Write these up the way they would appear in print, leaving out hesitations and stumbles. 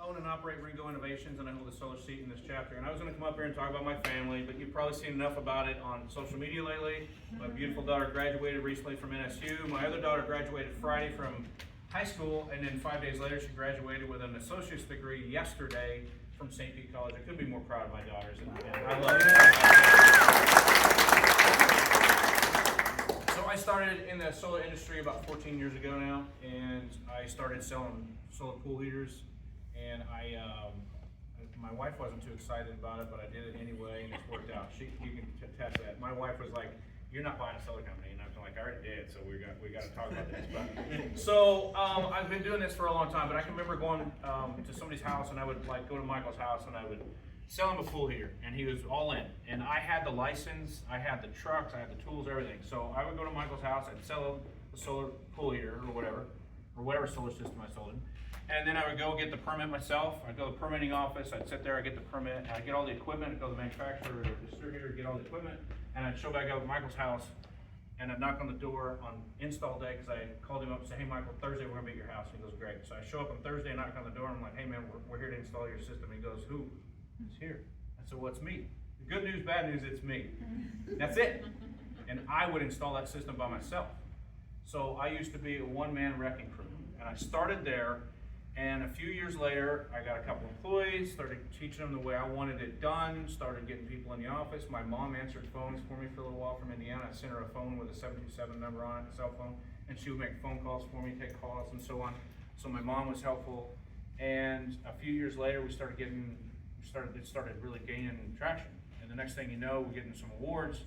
own and operate Ringo Innovations, and I hold a solar seat in this chapter. And I was going to come up here and talk about my family, but you've probably seen enough about it on social media lately. My beautiful daughter graduated recently from NSU. My other daughter graduated Friday from high school, and then 5 days later she graduated with an associate's degree yesterday from St. Pete College. I couldn't be more proud of my daughters, and I love it. So I started in the solar industry about 14 years ago now, and I started selling solar pool heaters. And my wife wasn't too excited about it, but I did it anyway, and it's worked out. You can attest to that. My wife was like, "You're not buying a solar company," and I was like, "I already did, so we got to talk about this." But, so I've been doing this for a long time, but I can remember going to somebody's house, and I would like go to Michael's house, and I would sell him a pool heater, and he was all in. And I had the license, I had the trucks, I had the tools, everything. So I would go to Michael's house, I'd sell him the solar pool heater or whatever solar system I sold him. And then I would go get the permit myself. I'd go to the permitting office, I'd sit there, I'd get the permit, I'd get all the equipment, I'd go to the manufacturer or the distributor, get all the equipment, and I'd show back up at Michael's house, and I'd knock on the door on install day, because I called him up and said, "Hey Michael, Thursday we're gonna be at your house." And he goes, "Great." So I show up on Thursday and knock on the door, and I'm like, "Hey man, we're here to install your system." And he goes, "Who?" "It's here." I said, "Well, it's me." The good news, bad news, it's me. That's it. And I would install that system by myself. So I used to be a one-man wrecking crew, and I started there. And a few years later, I got a couple employees, started teaching them the way I wanted it done, started getting people in the office. My mom answered phones for me for a little while from Indiana. I sent her a phone with a 727 number on it, a cell phone, and she would make phone calls for me, take calls, and so on. So my mom was helpful. And a few years later, it started really gaining traction. And the next thing you know, we're getting some awards.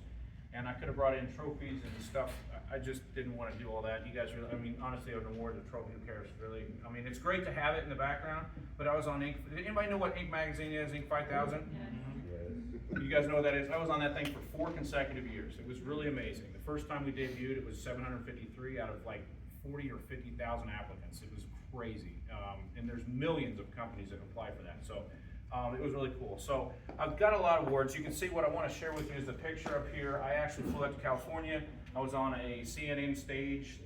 And I could have brought in trophies and stuff. I just didn't want to do all that. You guys really, I mean, honestly, an award, a trophy, who cares, really? I mean, it's great to have it in the background, but I was on Inc. Did anybody know what Inc. magazine is, Inc. 5000? Mm-hmm. You guys know what that is? I was on that thing for 4 consecutive years. It was really amazing. The first time we debuted, it was 753 out of like 40 or 50,000 applicants. It was crazy. And there's millions of companies that apply for that. So it was really cool. So I've got a lot of awards. You can see what I want to share with you is the picture up here. I actually flew out to California. I was on a CNN stage,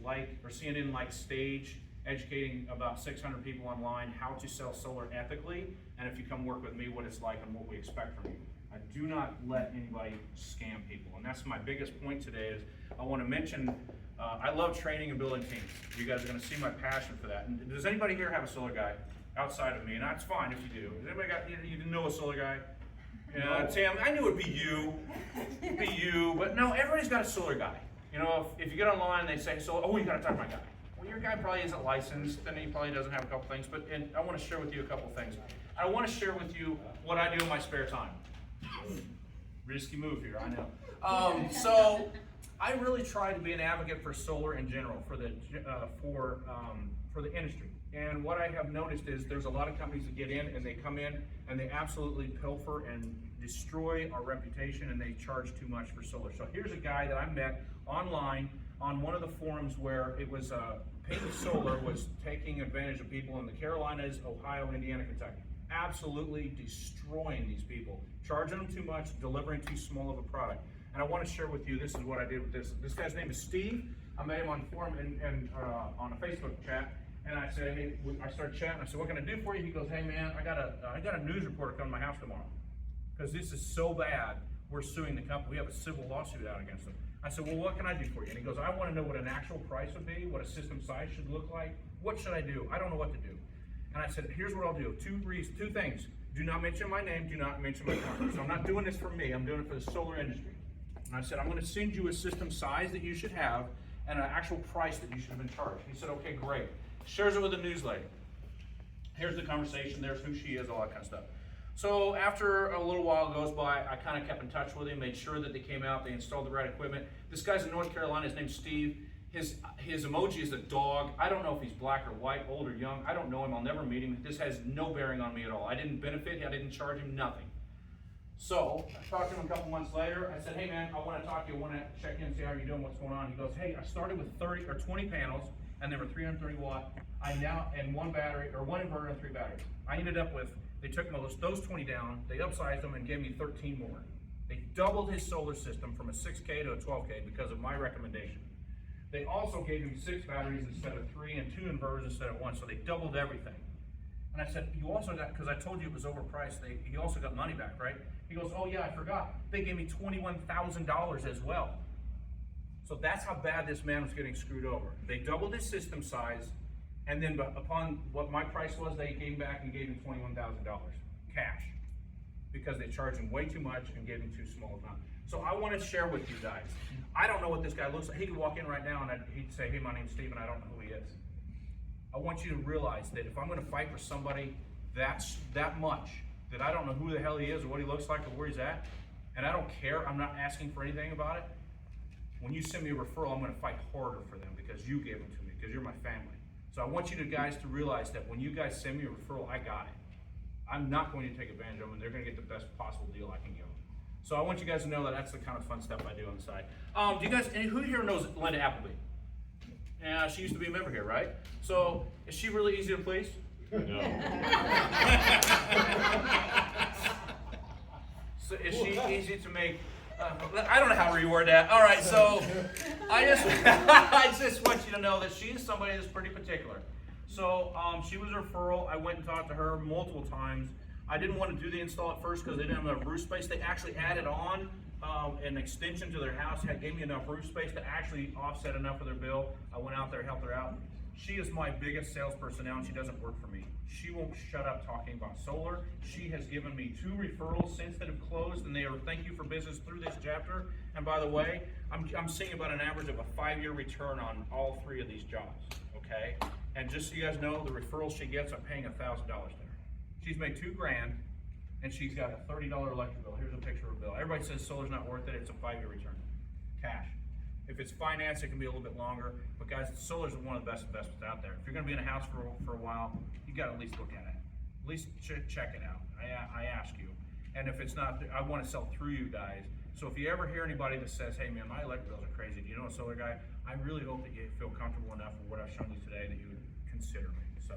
educating about 600 people online how to sell solar ethically, and if you come work with me, what it's like and what we expect from you. I do not let anybody scam people, and that's my biggest point today. Is I want to mention I love training and building teams. You guys are going to see my passion for that. And does anybody here have a solar guy outside of me? And that's fine if you do. Has anybody got, you didn't know a solar guy? Yeah, no. Tim, I knew it'd be you. It'd be you, but no, everybody's got a solar guy. You know, if you get online and they say, "Oh, you got to talk to my guy." Well, your guy probably isn't licensed, and he probably doesn't have a couple things. And I want to share with you a couple things. I want to share with you what I do in my spare time. Risky move here, I know. So I really try to be an advocate for solar in general, for the industry. And what I have noticed is there's a lot of companies that get in and they come in and they absolutely pilfer and destroy our reputation, and they charge too much for solar. So here's a guy that I met online on one of the forums where it was Payton Solar was taking advantage of people in the Carolinas, Ohio, Indiana, Kentucky. Absolutely destroying these people, charging them too much, delivering too small of a product. And I want to share with you, this is what I did with this. This guy's name is Steve. I met him on forum and on a Facebook chat. And I said, "Hey," I started chatting. I said, "What can I do for you?" He goes, "Hey man, I got a news reporter coming to my house tomorrow because this is so bad. We're suing the company. We have a civil lawsuit out against them." I said, "Well, what can I do for you?" And he goes, "I want to know what an actual price would be, what a system size should look like. What should I do? I don't know what to do." And I said, "Here's what I'll do. Two things. Do not mention my name. Do not mention my company. So I'm not doing this for me. I'm doing it for the solar industry." And I said, "I'm going to send you a system size that you should have and an actual price that you should have been charged." He said, "Okay, great." Shares it with a newsletter. Here's the conversation, there's who she is, all that kind of stuff. So after a little while goes by, I kind of kept in touch with him, made sure that they came out, they installed the right equipment. This guy's in North Carolina, his name's Steve. His emoji is a dog. I don't know if he's black or white, old or young. I don't know him, I'll never meet him. This has no bearing on me at all. I didn't benefit, I didn't charge him nothing. So I talked to him a couple months later. I said, "Hey man, I want to talk to you, I want to check in, see how you're doing, what's going on." He goes, "Hey, I started with 30 or 20 panels, and they were 330 watt. And one inverter and 3 batteries. I ended up with, they took those 20 down, they upsized them and gave me 13 more. They doubled his solar system from a 6K to a 12K because of my recommendation. They also gave him 6 batteries instead of 3 and 2 inverters instead of 1, so they doubled everything. And I said, you also got, because I told you it was overpriced, he also got money back, right? He goes, oh yeah, I forgot. They gave me $21,000 as well. So that's how bad this man was getting screwed over. They doubled his system size, and then upon what my price was, they came back and gave him $21,000 cash, because they charged him way too much and gave him too small amount. So I want to share with you guys. I don't know what this guy looks like. He could walk in right now and he'd say, hey, my name's Steve, and I don't know who he is. I want you to realize that if I'm going to fight for somebody that much, that I don't know who the hell he is or what he looks like or where he's at, and I don't care, I'm not asking for anything about it, when you send me a referral, I'm going to fight harder for them because you gave them to me, because you're my family. So I want you guys to realize that when you guys send me a referral, I got it. I'm not going to take advantage of them, and they're going to get the best possible deal I can give them. So I want you guys to know that that's the kind of fun stuff I do on the side. Do you guys, who here knows Linda Appleby? Yeah, she used to be a member here, right? So, is she really easy to please? No. So, is she easy to make? I don't know how to reword that. All right, so I just want you to know that she is somebody that's pretty particular. So, she was a referral. I went and talked to her multiple times. I didn't want to do the install at first because they didn't have enough roof space. They actually added on an extension to their house, gave me enough roof space to actually offset enough of their bill. I went out there, helped her out. She is my biggest salesperson now, and she doesn't work for me. She won't shut up talking about solar. She has given me 2 referrals since that have closed, and they are thank you for business through this chapter. And by the way, I'm seeing about an average of a 5-year return on all 3 of these jobs, okay? And just so you guys know, the referrals she gets, I'm paying $1,000 to her. She's made $2 grand, and she's got a $30 electric bill. Here's a picture of her bill. Everybody says solar's not worth it. It's a 5-year return, cash. If it's finance, it can be a little bit longer. But guys, solar's one of the best investments out there. If you're going to be in a house for a while, you got to at least look at it. At least check it out. I ask you. And if it's not, I want to sell through you guys. So if you ever hear anybody that says, "Hey man, my electric bills are crazy. Do you know a solar guy?" I really hope that you feel comfortable enough with what I've shown you today that you would consider me. So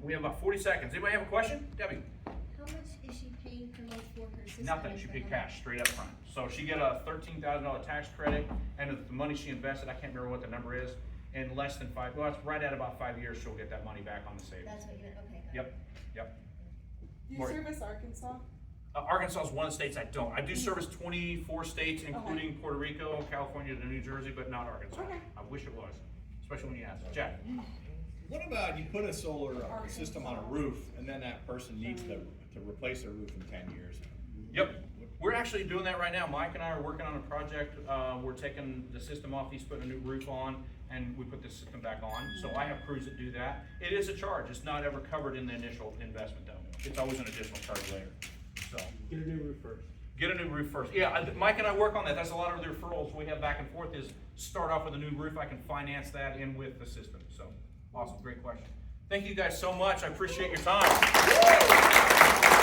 we have about 40 seconds. Anybody have a question, Debbie? How much is she paying per month for her system? Nothing. She paid cash straight up front. So she get a $13,000 tax credit, and the money she invested, I can't remember what the number is, in less than 5. Well, it's right at about 5 years. She'll get that money back on the savings. That's what you meant. Okay. Yep. Do you service Arkansas? Arkansas is one of the states I don't. I do service 24 states, including Puerto Rico, California, to New Jersey, but not Arkansas. Okay. I wish it was, especially when you ask. Jack. What about you put a solar system on a roof and then that person needs to replace their roof in 10 years? Yep. We're actually doing that right now. Mike and I are working on a project. We're taking the system off. He's putting a new roof on, and we put the system back on. So I have crews that do that. It is a charge. It's not ever covered in the initial investment, though. It's always an additional charge later. So get a new roof first. Get a new roof first. Yeah, Mike and I work on that. That's a lot of the referrals we have back and forth is start off with a new roof. I can finance that in with the system. So awesome. Great question. Thank you guys so much. I appreciate your time.